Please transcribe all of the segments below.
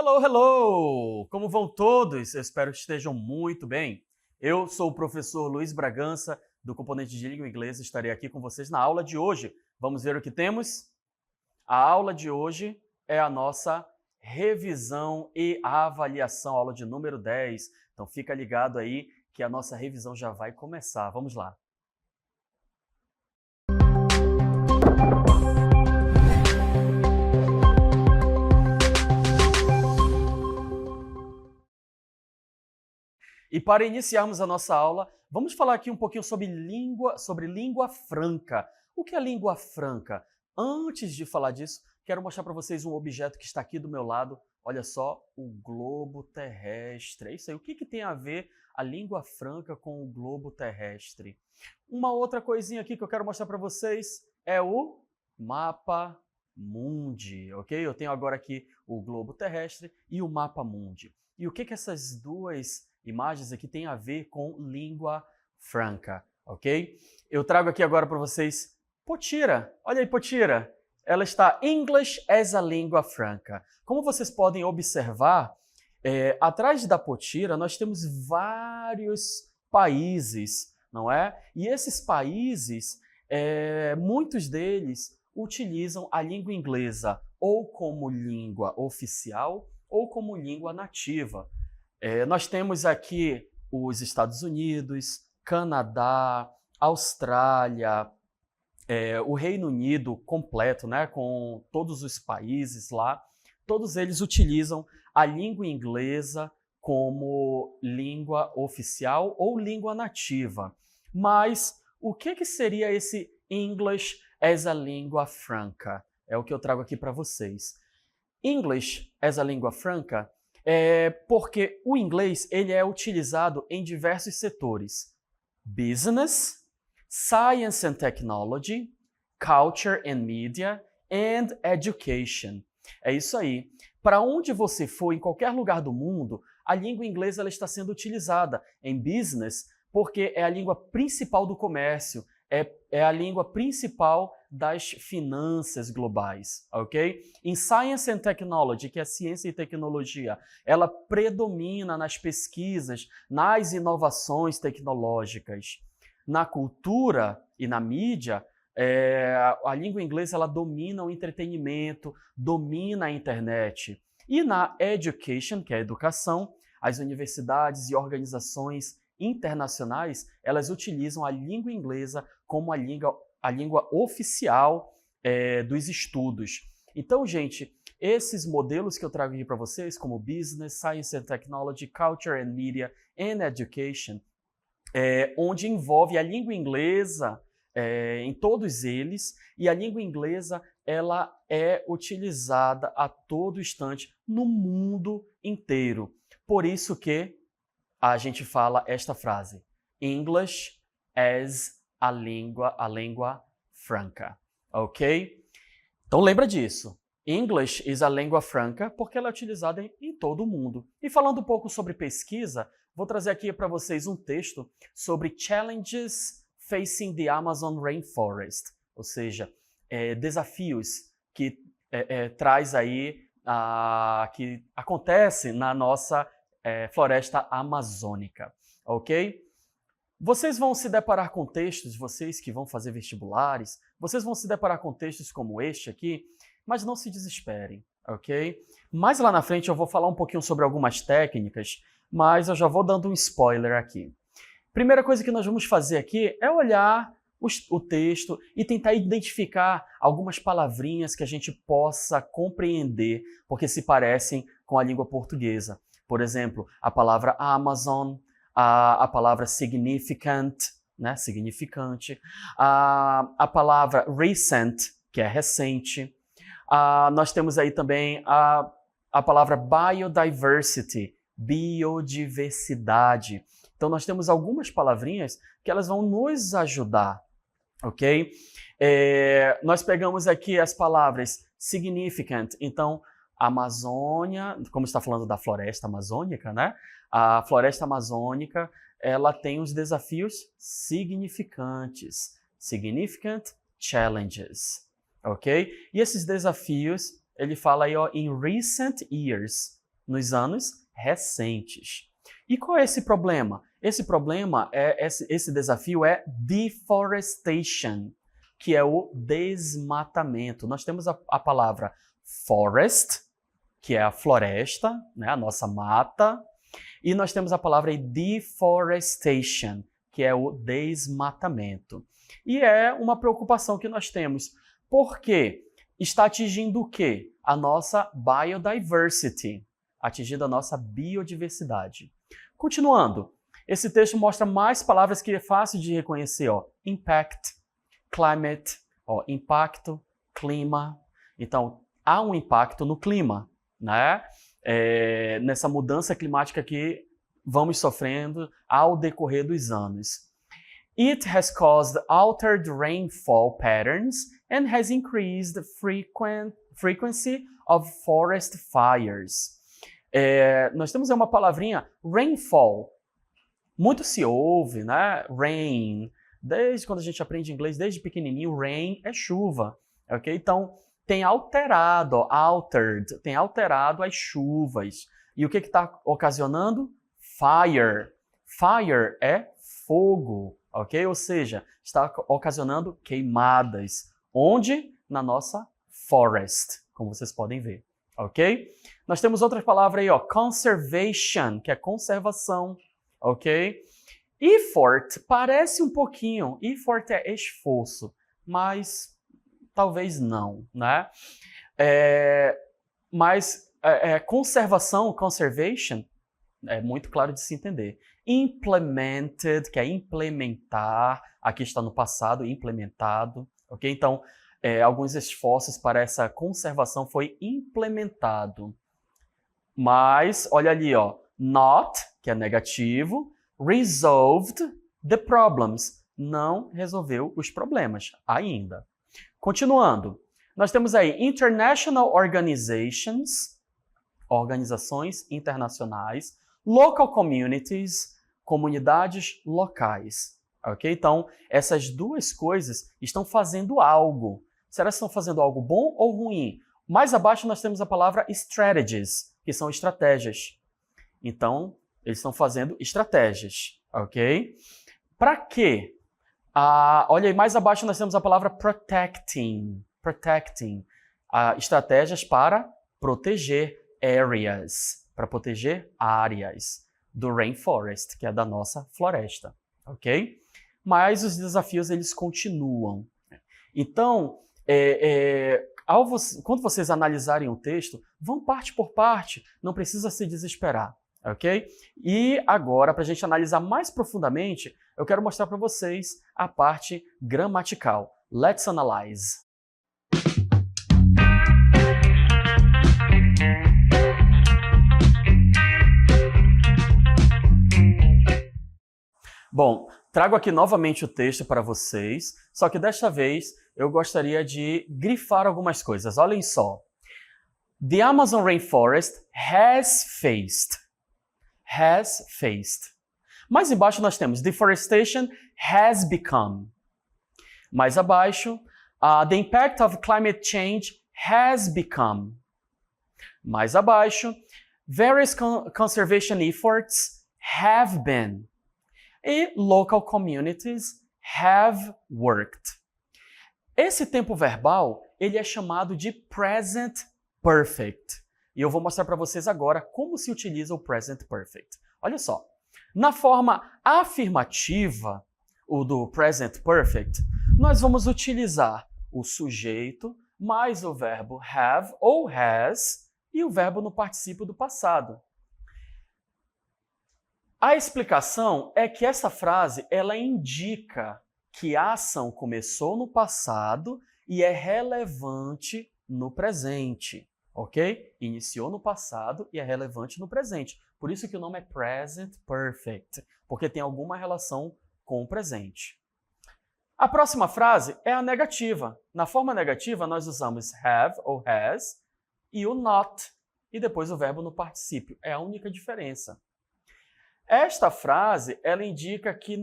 Hello, hello! Como vão todos? Eu espero que estejam muito bem. Eu sou o professor Luiz Bragança, do componente de língua inglesa. Estarei aqui com vocês na aula de hoje. Vamos ver o que temos? A aula de hoje é a nossa revisão e avaliação, aula de número 10. Então fica ligado aí que a nossa revisão já vai começar. Vamos lá. E para iniciarmos a nossa aula, vamos falar aqui um pouquinho sobre língua franca. O que é língua franca? Antes de falar disso, quero mostrar para vocês um objeto que está aqui do meu lado. Olha só, o globo terrestre. É isso aí. O que tem a ver a língua franca com o globo terrestre? Uma outra coisinha aqui que eu quero mostrar para vocês é o mapa mundi, ok? Eu tenho agora aqui o globo terrestre e o mapa mundi. E o que essas duas imagens aqui têm a ver com língua franca, ok? Eu trago aqui agora para vocês Potira. Olha aí, Potira. Ela está English as a língua franca. Como vocês podem observar, atrás da Potira nós temos vários países, não é? E esses países, muitos deles utilizam a língua inglesa ou como língua oficial ou como língua nativa. Nós temos aqui os Estados Unidos, Canadá, Austrália, o Reino Unido completo, né, com todos os países lá. Todos eles utilizam a língua inglesa como língua oficial ou língua nativa. Mas o que seria esse English as a língua franca? É o que eu trago aqui para vocês. English as a língua franca porque o inglês ele é utilizado em diversos setores: business, science and technology, culture and media, and education. É isso aí. Para onde você for, em qualquer lugar do mundo, a língua inglesa ela está sendo utilizada em business porque é a língua principal do comércio, é a língua principal das finanças globais, ok? Em Science and Technology, que é ciência e tecnologia, ela predomina nas pesquisas, nas inovações tecnológicas. Na cultura e na mídia, a língua inglesa ela domina o entretenimento, domina a internet. E na education, que é a educação, as universidades e organizações internacionais, elas utilizam a língua inglesa como a língua oficial dos estudos. Então, gente, esses modelos que eu trago aqui para vocês, como Business, Science and Technology, Culture and Media and Education, onde envolve a língua inglesa em todos eles, e a língua inglesa ela é utilizada a todo instante no mundo inteiro. Por isso que a gente fala esta frase: English as a língua franca, ok? Então lembra disso. English is a língua franca porque ela é utilizada em todo o mundo. E falando um pouco sobre pesquisa, vou trazer aqui para vocês um texto sobre challenges facing the Amazon Rainforest, ou seja, desafios que traz aí que acontece na nossa floresta amazônica, ok? Vocês vão se deparar com textos, vocês que vão fazer vestibulares, vocês vão se deparar com textos como este aqui, mas não se desesperem, ok? Mais lá na frente eu vou falar um pouquinho sobre algumas técnicas, mas eu já vou dando um spoiler aqui. Primeira coisa que nós vamos fazer aqui é olhar o texto e tentar identificar algumas palavrinhas que a gente possa compreender, porque se parecem com a língua portuguesa. Por exemplo, a palavra Amazon, a palavra significant, né, significante, a palavra recent, que é recente. Nós temos aí também a palavra biodiversity, biodiversidade. Então, nós temos algumas palavrinhas que elas vão nos ajudar, ok? Nós pegamos aqui as palavras significant, então, Amazônia, como está falando da floresta amazônica, né? A floresta amazônica, ela tem os desafios significantes, significant challenges, ok? E esses desafios, ele fala aí ó, in recent years, nos anos recentes. E qual é esse problema? Esse desafio é deforestation, que é o desmatamento. Nós temos a palavra forest, que é a floresta, né, a nossa mata, e nós temos a palavra deforestation, que é o desmatamento. E é uma preocupação que nós temos. Por quê? Está atingindo o quê? A nossa biodiversity, atingindo a nossa biodiversidade. Continuando, esse texto mostra mais palavras que é fácil de reconhecer. Ó. Impact, climate, ó, impacto, clima. Então, há um impacto no clima, né? Nessa mudança climática que vamos sofrendo ao decorrer dos anos. It has caused altered rainfall patterns and has increased the frequency of forest fires. Nós temos uma palavrinha, rainfall. Muito se ouve, né? Rain. Desde quando a gente aprende inglês, desde pequenininho, rain é chuva. Ok? Então, tem alterado, ó, altered, tem alterado as chuvas. E o que está ocasionando? Fire. Fire é fogo, ok? Ou seja, está ocasionando queimadas. Onde? Na nossa forest, como vocês podem ver, ok? Nós temos outra palavra aí, ó, conservation, que é conservação, ok? Effort parece um pouquinho, effort é esforço, mas talvez não, né? Conservação, conservation, é muito claro de se entender. Implemented, que é implementar, aqui está no passado, implementado, ok? Então, alguns esforços para essa conservação foi implementado. Mas, olha ali, ó, not, que é negativo, resolved the problems, não resolveu os problemas ainda. Continuando, nós temos aí international organizations, organizações internacionais, local communities, comunidades locais. Ok? Então, essas duas coisas estão fazendo algo. Será que estão fazendo algo bom ou ruim? Mais abaixo nós temos a palavra strategies, que são estratégias. Então, eles estão fazendo estratégias. Ok? Para quê? Olha aí, mais abaixo nós temos a palavra protecting. Protecting. Estratégias para proteger areas, para proteger áreas do rainforest, que é da nossa floresta, ok? Mas os desafios, eles continuam. Então, quando vocês analisarem o texto, vão parte por parte, não precisa se desesperar, ok? E agora, para a gente analisar mais profundamente, eu quero mostrar para vocês a parte gramatical. Let's analyze. Bom, trago aqui novamente o texto para vocês, só que desta vez eu gostaria de grifar algumas coisas. Olhem só. The Amazon rainforest has faced. Has faced. Mais embaixo nós temos deforestation has become. Mais abaixo, the impact of climate change has become. Mais abaixo, various conservation efforts have been. E local communities have worked. Esse tempo verbal, ele é chamado de present perfect. E eu vou mostrar para vocês agora como se utiliza o present perfect. Olha só. Na forma afirmativa, o do present perfect, nós vamos utilizar o sujeito mais o verbo have ou has e o verbo no particípio do passado. A explicação é que essa frase ela indica que a ação começou no passado e é relevante no presente, ok? Iniciou no passado e é relevante no presente. Por isso que o nome é present perfect, porque tem alguma relação com o presente. A próxima frase é a negativa. Na forma negativa, nós usamos have ou has e o not, e depois o verbo no particípio. É a única diferença. Esta frase, ela indica que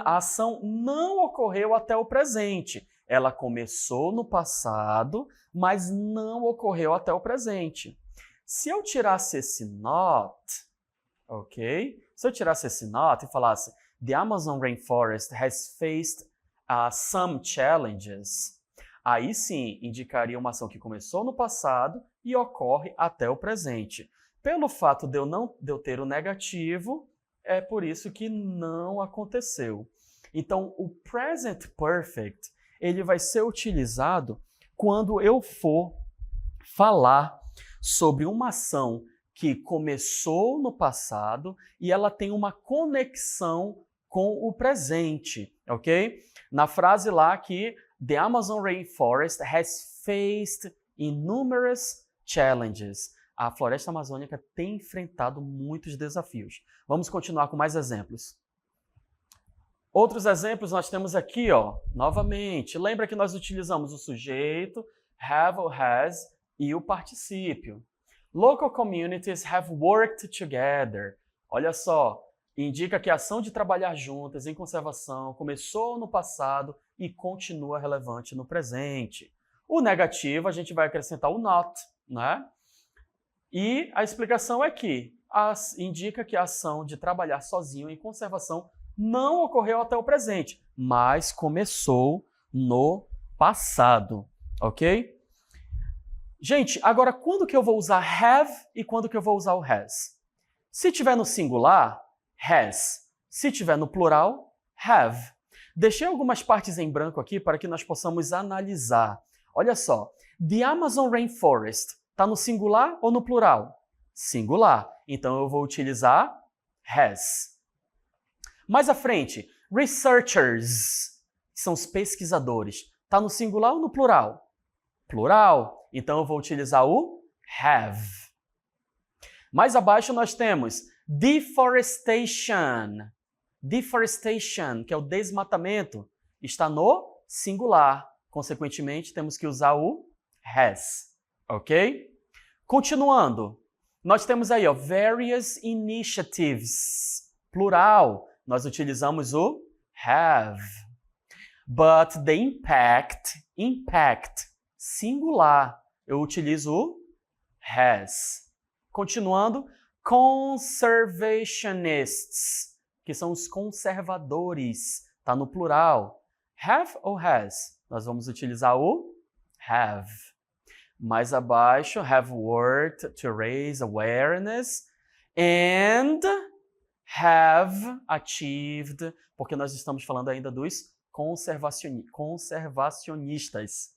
a ação não ocorreu até o presente. Ela começou no passado, mas não ocorreu até o presente. Se eu tirasse esse not, ok? Se eu tirasse esse not e falasse The Amazon rainforest has faced some challenges, aí sim indicaria uma ação que começou no passado e ocorre até o presente. Pelo fato de eu ter o negativo, é por isso que não aconteceu. Então, o present perfect, ele vai ser utilizado quando eu for falar sobre uma ação que começou no passado e ela tem uma conexão com o presente, ok? Na frase lá que The Amazon rainforest has faced innumerous challenges. A floresta amazônica tem enfrentado muitos desafios. Vamos continuar com mais exemplos. Outros exemplos nós temos aqui, ó, novamente. Lembra que nós utilizamos o sujeito, have ou has, e o particípio. Local communities have worked together. Olha só, indica que a ação de trabalhar juntas em conservação começou no passado e continua relevante no presente. O negativo, a gente vai acrescentar o not, né? E a explicação é que indica que a ação de trabalhar sozinho em conservação não ocorreu até o presente, mas começou no passado, ok? Gente, agora quando que eu vou usar have e quando que eu vou usar o has? Se tiver no singular, has. Se tiver no plural, have. Deixei algumas partes em branco aqui para que nós possamos analisar. Olha só, the Amazon rainforest está no singular ou no plural? Singular. Então eu vou utilizar has. Mais à frente, researchers, que são os pesquisadores. Está no singular ou no plural? Plural. Então eu vou utilizar o have. Mais abaixo nós temos deforestation. Deforestation, que é o desmatamento, está no singular. Consequentemente, temos que usar o has. Ok? Continuando, nós temos aí, ó, various initiatives. Plural. Nós utilizamos o have. But the impact, singular, eu utilizo o has. Continuando, conservationists, que são os conservadores, está no plural. Have ou has? Nós vamos utilizar o have. Mais abaixo, have worked to raise awareness and have achieved, porque nós estamos falando ainda dos conservacionistas.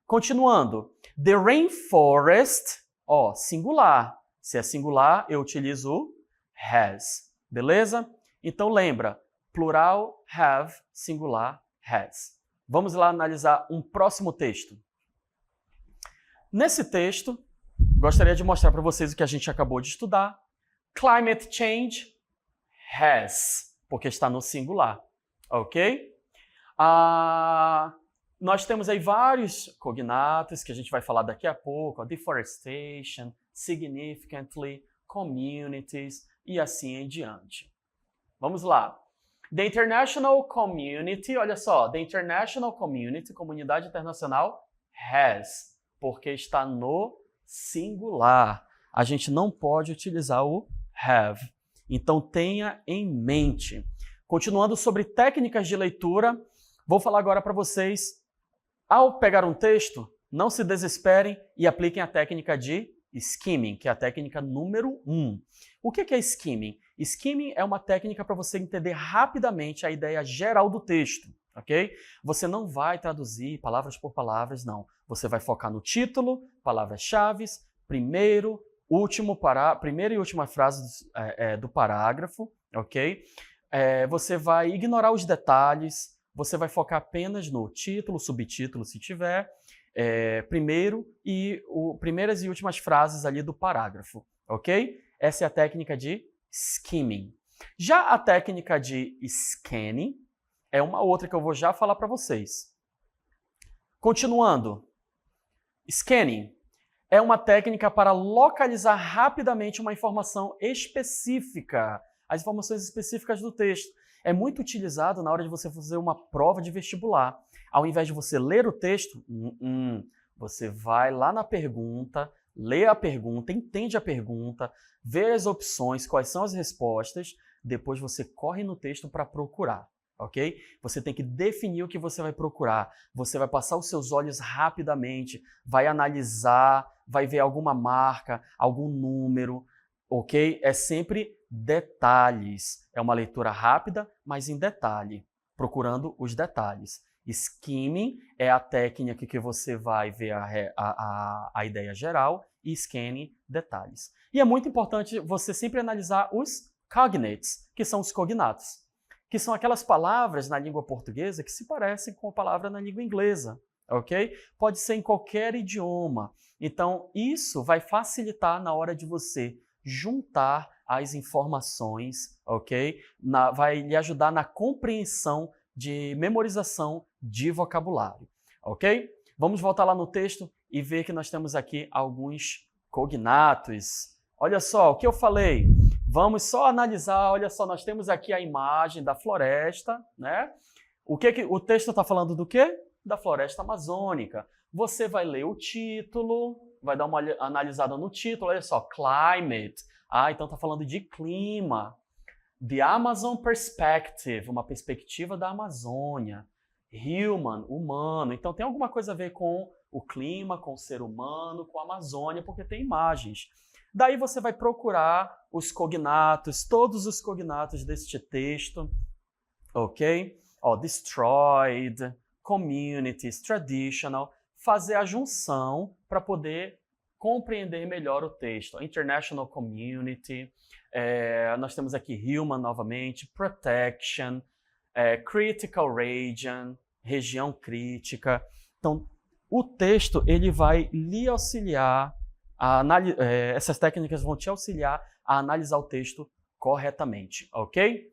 Continuando, the rainforest, ó, singular. Se é singular, eu utilizo o has. Beleza? Então lembra, plural, have, singular, has. Vamos lá analisar um próximo texto. Nesse texto, gostaria de mostrar para vocês o que a gente acabou de estudar. Climate change has, porque está no singular, ok? Nós temos aí vários cognatos que a gente vai falar daqui a pouco, deforestation, significantly, communities e assim em diante. Vamos lá. The international community, olha só, the international community, comunidade internacional, has, porque está no singular. A gente não pode utilizar o have. Então tenha em mente. Continuando sobre técnicas de leitura, vou falar agora para vocês, ao pegar um texto, não se desesperem e apliquem a técnica de skimming, que é a técnica número 1. O que é skimming? Skimming é uma técnica para você entender rapidamente a ideia geral do texto, ok? Você não vai traduzir palavras por palavras, não. Você vai focar no título, palavras-chave, primeira e última frase do parágrafo, ok? Você vai ignorar os detalhes, você vai focar apenas no título, subtítulo, se tiver, primeiras e últimas frases ali do parágrafo, ok? Essa é a técnica de skimming. Já a técnica de scanning é uma outra que eu vou já falar para vocês. Continuando, scanning é uma técnica para localizar rapidamente uma informação específica, as informações específicas do texto. É muito utilizado na hora de você fazer uma prova de vestibular. Ao invés de você ler o texto, você vai lá na pergunta, lê a pergunta, entende a pergunta, vê as opções, quais são as respostas, depois você corre no texto para procurar, ok? Você tem que definir o que você vai procurar, você vai passar os seus olhos rapidamente, vai analisar, vai ver alguma marca, algum número, ok? É sempre detalhes. É uma leitura rápida, mas em detalhe, procurando os detalhes. Skimming é a técnica que você vai ver a ideia geral e scanning, detalhes. E é muito importante você sempre analisar os cognates, que são os cognatos, que são aquelas palavras na língua portuguesa que se parecem com a palavra na língua inglesa, ok? Pode ser em qualquer idioma. Então, isso vai facilitar na hora de você juntar as informações, ok? Vai lhe ajudar na compreensão de memorização de vocabulário, ok? Vamos voltar lá no texto e ver que nós temos aqui alguns cognatos. Olha só, o que eu falei? Vamos só analisar, olha só, nós temos aqui a imagem da floresta, né? O texto está falando do quê? Da floresta amazônica. Você vai ler o título, vai dar uma analisada no título, olha só, climate. Ah, então está falando de clima. The Amazon Perspective, uma perspectiva da Amazônia. Human, humano. Então tem alguma coisa a ver com o clima, com o ser humano, com a Amazônia, porque tem imagens. Daí você vai procurar os cognatos, todos os cognatos deste texto, ok? Destroyed, communities, traditional, fazer a junção para poder compreender melhor o texto. International community, nós temos aqui human novamente, protection, critical region, região crítica. Então, o texto ele vai lhe auxiliar, essas técnicas vão te auxiliar a analisar o texto corretamente, ok?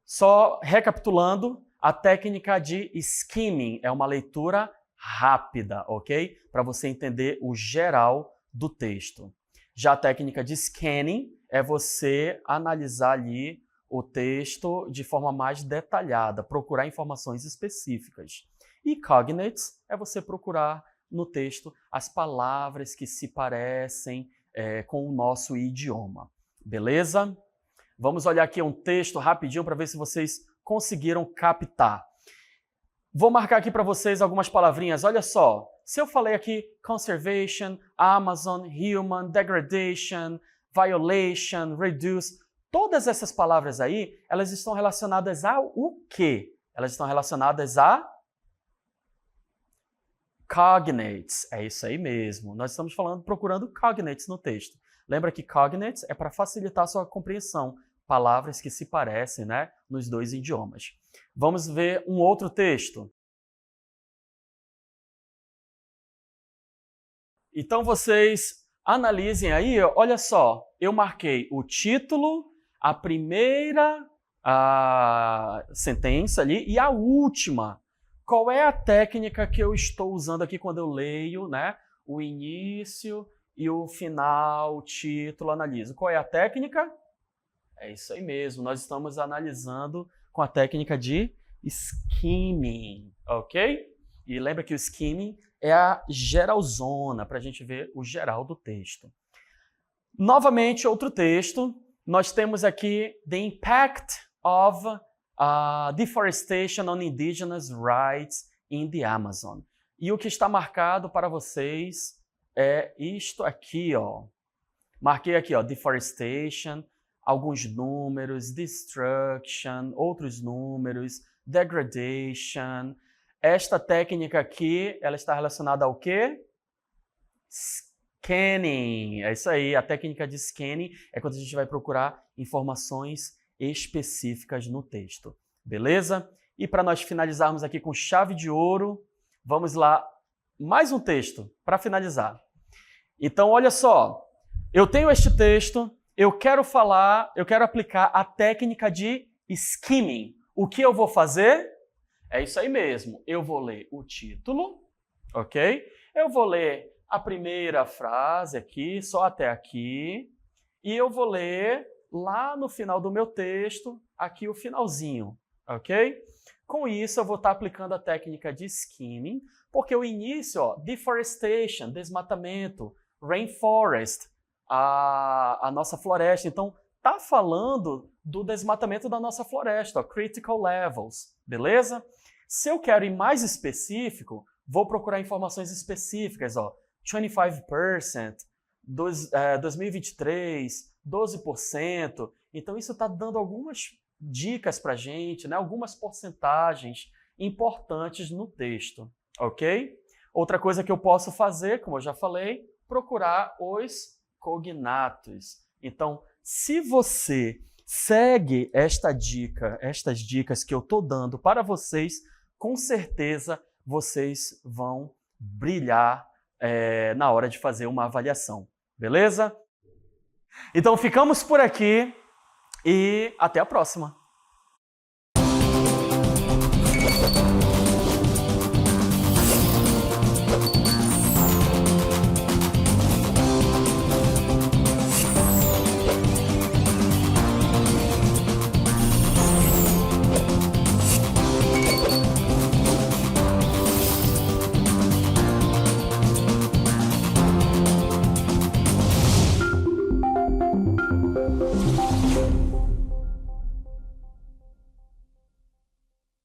Só recapitulando, a técnica de skimming é uma leitura rápida, ok? Para você entender o geral do texto. Já a técnica de scanning é você analisar ali o texto de forma mais detalhada, procurar informações específicas. E cognates é você procurar no texto as palavras que se parecem com o nosso idioma. Beleza? Vamos olhar aqui um texto rapidinho para ver se vocês conseguiram captar. Vou marcar aqui para vocês algumas palavrinhas. Olha só, se eu falei aqui conservation, Amazon, human, degradation, violation, reduce, todas essas palavras aí, elas estão relacionadas ao quê? Elas estão relacionadas a cognates. É isso aí mesmo. Nós estamos procurando cognates no texto. Lembra que cognates é para facilitar a sua compreensão. Palavras que se parecem, né, nos dois idiomas. Vamos ver um outro texto. Então vocês analisem aí, olha só, eu marquei o título, a primeira sentença ali e a última. Qual é a técnica que eu estou usando aqui quando eu leio, né, o início e o final, o título, analiso? Qual é a técnica? É isso aí mesmo, nós estamos analisando com a técnica de skimming, ok? E lembra que o skimming é a geralzona, para a gente ver o geral do texto. Novamente, outro texto, nós temos aqui The Impact of Deforestation on Indigenous Rights in the Amazon. E o que está marcado para vocês é isto aqui, ó. Marquei aqui, ó, deforestation, alguns números, destruction, outros números, degradation. Esta técnica aqui, ela está relacionada ao quê? Scanning. É isso aí, a técnica de scanning é quando a gente vai procurar informações específicas no texto. Beleza? E para nós finalizarmos aqui com chave de ouro, vamos lá, mais um texto para finalizar. Então, olha só, eu tenho este texto, eu quero aplicar a técnica de skimming. O que eu vou fazer? É isso aí mesmo. Eu vou ler o título, ok? Eu vou ler a primeira frase aqui, só até aqui. E eu vou ler lá no final do meu texto, aqui o finalzinho, ok? Com isso, eu vou estar aplicando a técnica de skimming, porque o início, ó, deforestation, desmatamento, rainforest, a nossa floresta. Então, tá falando do desmatamento da nossa floresta, ó, critical levels, beleza? Se eu quero ir mais específico, vou procurar informações específicas, ó, 25%, 2023, 12%. Então, isso está dando algumas dicas para a gente, né? Algumas porcentagens importantes no texto, ok? Outra coisa que eu posso fazer, como eu já falei, procurar os cognatos. Então, se você segue estas dicas que eu estou dando para vocês, com certeza vocês vão brilhar na hora de fazer uma avaliação, beleza? Então ficamos por aqui e até a próxima!